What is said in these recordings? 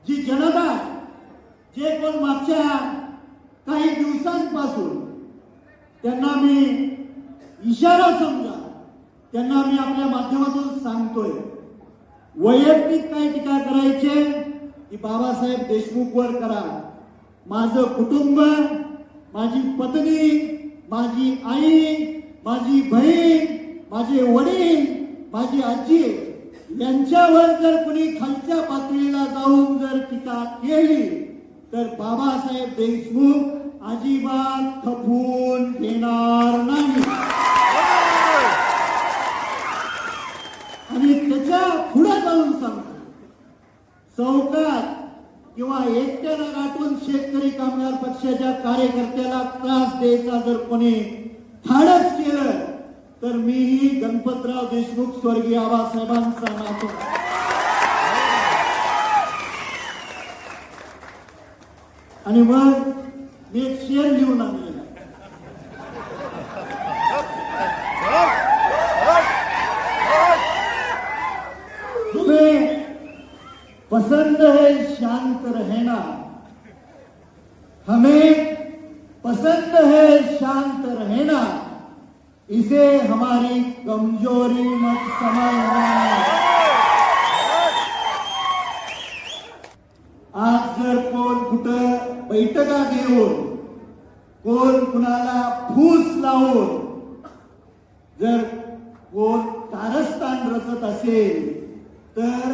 जी जनता, जे कोण मागच्या काही दिवसांपासून त्यांना मी इशारा समजा, त्यांना मी आपल्या माध्यमातून सांगतोय, वैयक्तिक काही टीका करायचे की बाबासाहेब देशमुखवर करा. माझं कुटुंब, माझी पत्नी, माझी आई, माझी बहीण, माझे वडील, माझी आजी यांच्यावर जर कुणी खालच्या पातळीला जाऊन जर टीका केली तर बाबासाहेब देशमुख अजिबात खपून घेणार नाही. आणि त्याच्या पुढे जाऊन सांगतो, चौकात किंवा एकट्यानं गाठून शेतकरी कामगार पक्षाच्या कार्यकर्त्याला त्रास द्यायचा जर कोणी धाडस केलं तर मीही गणपतराव देशमुख स्वर्गीय आबासाहेबांचा नातो. आणि मग मी एक शेर लिहून आणलेला, तुम्हें पसंद है शांत रहना, हमें पसंद है शांत रहना, इसे हमारी कमजोरी मत समझना. आज जर कोण कुठं बैठका घेऊन, कोण कुणाला फूस लावून जर कोण कारस्थान रचत असेल तर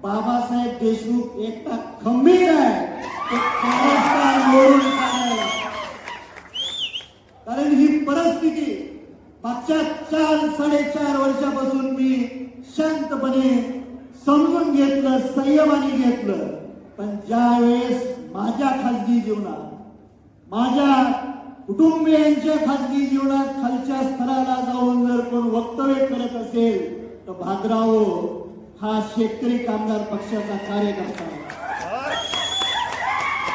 बाबासाहेब देशमुख एकटा खंबीर आहे ते कारस्थान मोडून काढायला. कारण ही परिस्थिती मागच्या 4-4.5 वर्षापासून मी शांतपणे समजून घेतलं, संयमाने घेतलं. पण ज्या वेळेस माझ्या खासगी जीवनात, माझ्या कुटुंबियांच्या खासगी जीवनात खालच्या स्तराला जाऊन जर कोण वक्तव्य करत असेल तर भादराव हा शेतकरी कामगार पक्षाचा कार्यकर्ता आहे.